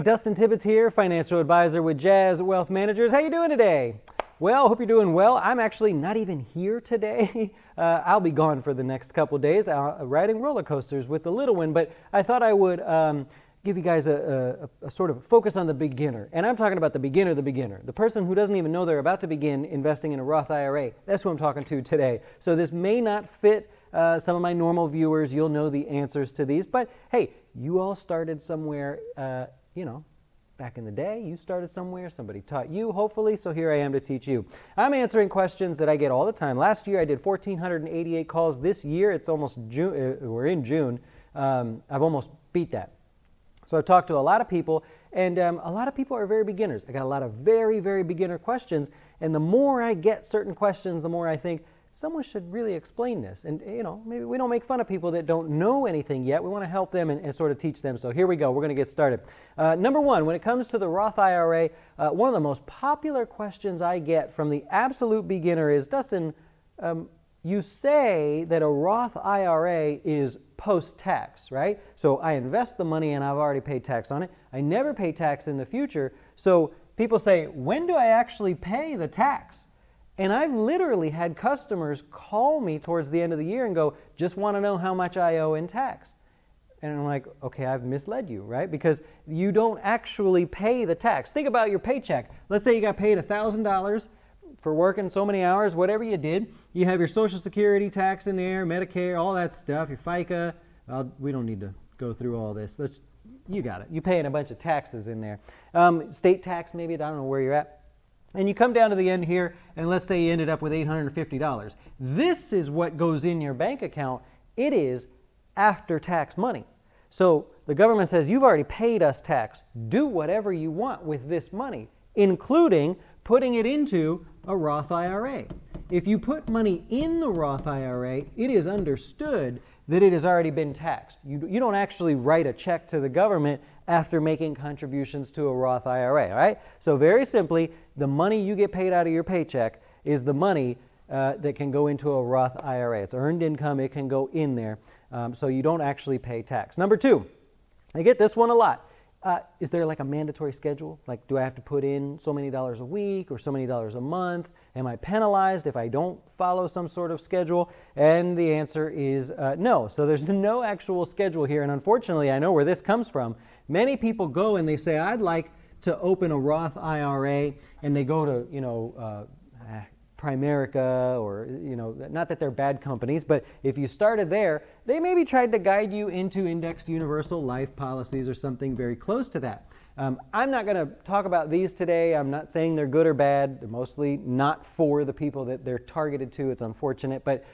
Dustin Tibbetts here, financial advisor with Jazz Wealth Managers. How you doing today? Well, hope you're doing well. I'm actually not even here today. I'll be gone for the next couple days riding roller coasters with the little one, but I thought I would give you guys a sort of focus on the beginner. And I'm talking about the beginner, the person who doesn't even know they're about to begin investing in a Roth IRA. That's who I'm talking to today. So this may not fit some of my normal viewers. You'll know the answers to these, but hey, you all started somewhere, back in the day. You started somewhere, somebody taught you, hopefully, so here I am to teach you. I'm answering questions that I get all the time. Last year I did 1,488 calls. This year, it's almost June, we're in June, I've almost beat that. So I've talked to a lot of people, and a lot of people are very beginners. I got a lot of very, very beginner questions, and the more I get certain questions, the more I think, someone should really explain this. And, maybe we don't make fun of people that don't know anything yet. We want to help them and sort of teach them. So here we go. We're going to get started. Number one, when it comes to the Roth IRA, one of the most popular questions I get from the absolute beginner is, Dustin, you say that a Roth IRA is post-tax, right? So I invest the money and I've already paid tax on it. I never pay tax in the future. So people say, when do I actually pay the tax? And I've literally had customers call me towards the end of the year and go, just want to know how much I owe in tax. And I'm like, okay, I've misled you, right? Because you don't actually pay the tax. Think about your paycheck. Let's say you got paid $1,000 for working so many hours, whatever you did. You have your Social Security tax in there, Medicare, all that stuff, your FICA. We don't need to go through all this. You got it. You're paying a bunch of taxes in there. State tax maybe, I don't know where you're at. And you come down to the end here, and let's say you ended up with $850. This is what goes in your bank account. It is after-tax money. So the government says, you've already paid us tax. Do whatever you want with this money, including putting it into a Roth IRA. If you put money in the Roth IRA, it is understood that it has already been taxed. You don't actually write a check to the government after making contributions to a Roth IRA, all right? So very simply, the money you get paid out of your paycheck is the money that can go into a Roth IRA. It's earned income. It can go in there, so you don't actually pay tax. Number two, I get this one a lot. Is there like a mandatory schedule? Like, do I have to put in so many dollars a week or so many dollars a month? Am I penalized if I don't follow some sort of schedule? And the answer is no. So there's no actual schedule here. And unfortunately, I know where this comes from. Many people go and they say, I'd like to open a Roth IRA, and they go to, Primerica, or, not that they're bad companies, but if you started there, they maybe tried to guide you into indexed universal life policies or something very close to that. I'm not going to talk about these today. I'm not saying they're good or bad. They're mostly not for the people that they're targeted to. It's unfortunate. But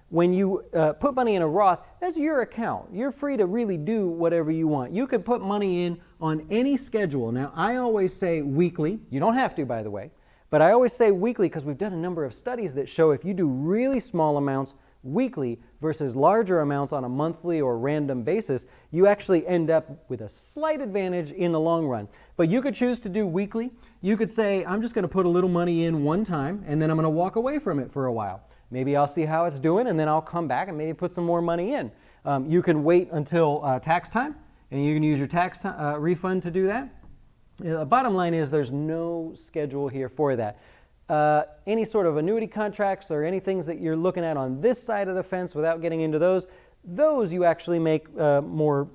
when you put money in a Roth, that's your account. You're free to really do whatever you want. You can put money in on any schedule. Now, I always say weekly. You don't have to, by the way. But I always say weekly because we've done a number of studies that show if you do really small amounts weekly versus larger amounts on a monthly or random basis, you actually end up with a slight advantage in the long run. But you could choose to do weekly. You could say, I'm just going to put a little money in one time, and then I'm going to walk away from it for a while. Maybe I'll see how it's doing, and then I'll come back and maybe put some more money in. You can wait until tax time, and you can use your tax refund to do that. The bottom line is there's no schedule here for that. Any sort of annuity contracts or any things that you're looking at on this side of the fence, without getting into those you actually make more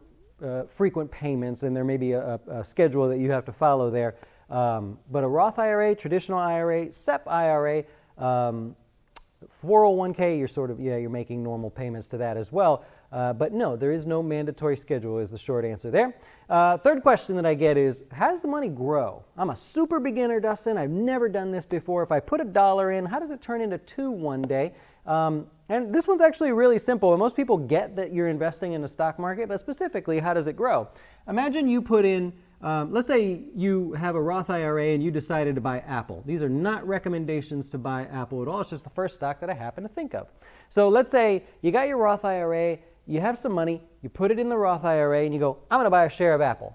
frequent payments, and there may be a schedule that you have to follow there. But a Roth IRA, traditional IRA, SEP IRA, 401k, you're making normal payments to that as well. But no, there is no mandatory schedule is the short answer there. Third question that I get is, how does the money grow? I'm a super beginner, Dustin. I've never done this before. If I put $1 in, how does it turn into $2 one day? And this one's actually really simple. And most people get that you're investing in the stock market, but specifically, how does it grow? Imagine you put in, let's say you have a Roth IRA and you decided to buy Apple. These are not recommendations to buy Apple at all. It's just the first stock that I happen to think of. So let's say you got your Roth IRA, you have some money, you put it in the Roth IRA, and you go, I'm going to buy a share of Apple.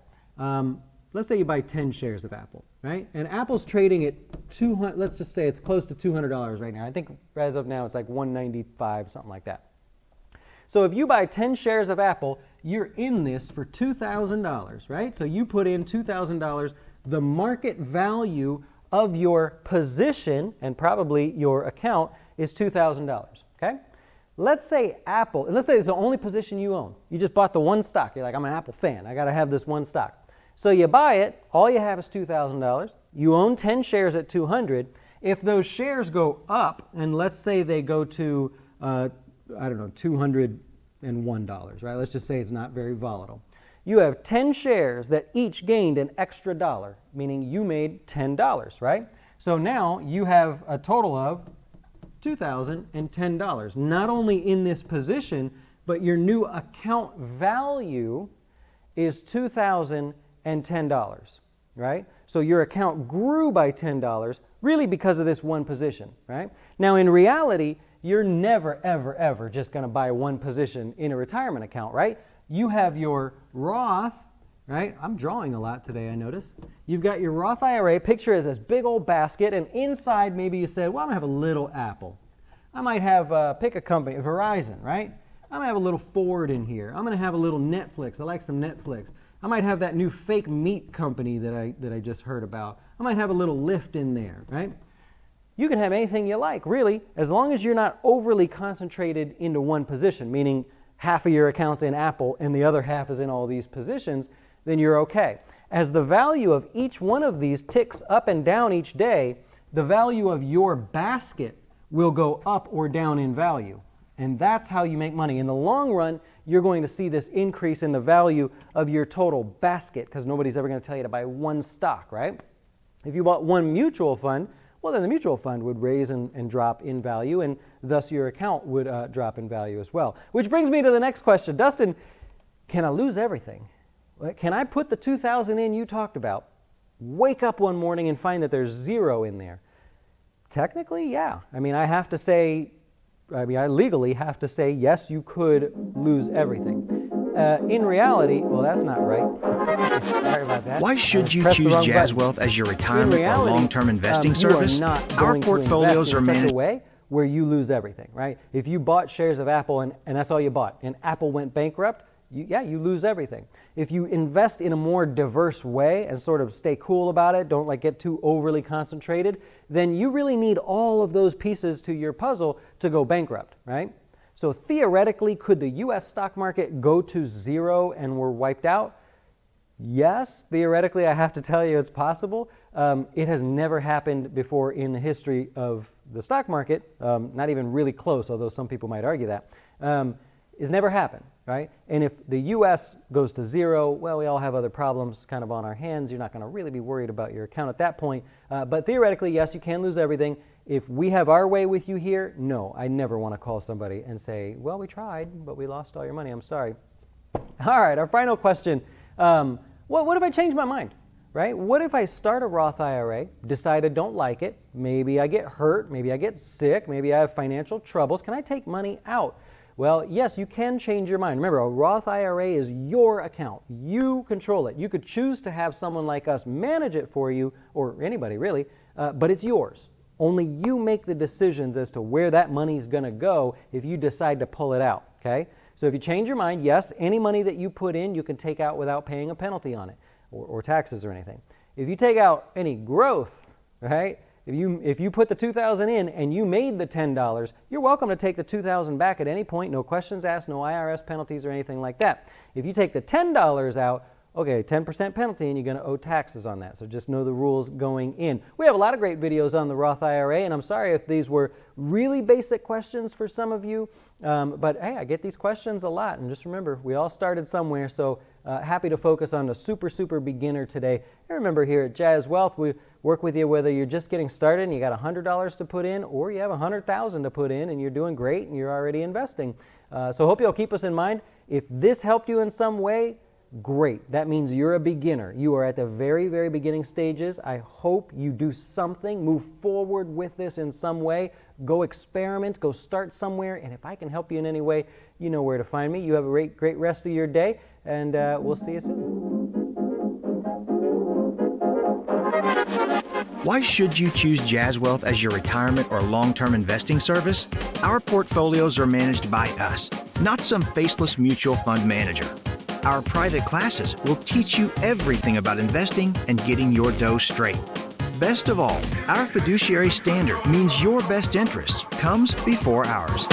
Let's say you buy 10 shares of Apple, right? And Apple's trading at $200, let's just say it's close to $200 right now. I think as of now it's like $195, something like that. So if you buy 10 shares of Apple, you're in this for $2,000, right? So you put in $2,000. The market value of your position and probably your account is $2,000, okay? Let's say Apple, let's say it's the only position you own. You just bought the one stock. You're like, I'm an Apple fan. I got to have this one stock. So you buy it. All you have is $2,000. You own 10 shares at 200. If those shares go up, and let's say they go to, I don't know, $201, right? Let's just say it's not very volatile. You have 10 shares that each gained an extra dollar, meaning you made $10, right? So now you have a total of $2,010, not only in this position, but your new account value is $2,010, right? So your account grew by $10 really because of this one position, right? Now in reality, you're never, ever, ever just going to buy one position in a retirement account, right? You have your Roth, right? I'm drawing a lot today, I notice. You've got your Roth IRA. Picture it as this big old basket, and inside maybe you said, well, I'm going to have a little Apple. I might have, pick a company, Verizon, right? I'm going to have a little Ford in here. I'm going to have a little Netflix. I like some Netflix. I might have that new fake meat company that I just heard about. I might have a little Lyft in there, right? You can have anything you like, really, as long as you're not overly concentrated into one position, meaning half of your account's in Apple and the other half is in all these positions, then you're okay. As the value of each one of these ticks up and down each day, the value of your basket will go up or down in value. And that's how you make money. In the long run, you're going to see this increase in the value of your total basket because nobody's ever going to tell you to buy one stock, right? If you bought one mutual fund, well, then the mutual fund would raise and drop in value, and thus your account would drop in value as well. Which brings me to the next question. Dustin, can I lose everything? Can I put the 2,000 in you talked about, wake up one morning and find that there's zero in there? Technically, yeah. I mean, I legally have to say, yes, you could lose everything. In reality, well, that's not right. Sorry about that. Why should you choose Jazz Wealth as your retirement or long-term investing service? Our portfolios are managed in such a way where you lose everything, right? If you bought shares of Apple and that's all you bought, and Apple went bankrupt, you lose everything. If you invest in a more diverse way and sort of stay cool about it, don't get too overly concentrated, then you really need all of those pieces to your puzzle to go bankrupt, right? So theoretically, could the U.S. stock market go to zero and we're wiped out? Yes, theoretically, I have to tell you it's possible. It has never happened before in the history of the stock market, not even really close, although some people might argue that. It's never happened, right? And if the U.S. goes to zero, well, we all have other problems kind of on our hands. You're not going to really be worried about your account at that point. But theoretically, yes, you can lose everything. If we have our way with you here, no, I never want to call somebody and say, well, we tried, but we lost all your money. I'm sorry. All right, our final question. What if I change my mind, right? What if I start a Roth IRA, decide I don't like it, maybe I get hurt, maybe I get sick, maybe I have financial troubles. Can I take money out? Well, yes, you can change your mind. Remember, a Roth IRA is your account. You control it. You could choose to have someone like us manage it for you, or anybody really, but it's yours. Only you make the decisions as to where that money's going to go if you decide to pull it out, okay? So if you change your mind, yes, any money that you put in, you can take out without paying a penalty on it or taxes or anything. If you take out any growth, right? If you put the $2,000 in and you made the $10, you're welcome to take the $2,000 back at any point, no questions asked, no IRS penalties or anything like that. If you take the $10 out, okay, 10% penalty, and you're going to owe taxes on that. So just know the rules going in. We have a lot of great videos on the Roth IRA, and I'm sorry if these were really basic questions for some of you, but hey, I get these questions a lot, and just remember, we all started somewhere, so happy to focus on the super beginner today. And remember, here at Jazz Wealth, we work with you whether you're just getting started and you got $100 to put in, or you have $100,000 to put in and you're doing great and you're already investing. So hope you'll keep us in mind. If this helped you in some way, great. That means you're a beginner. You are at the very beginning stages. I hope you do something, move forward with this in some way. Go experiment, go start somewhere, and if I can help you in any way, you know where to find me. You have a great rest of your day, and we'll see you soon. Why should you choose Jazz Wealth as your retirement or long-term investing service? Our portfolios are managed by us, not some faceless mutual fund manager. Our private classes will teach you everything about investing and getting your dough straight. Best of all, our fiduciary standard means your best interest comes before ours.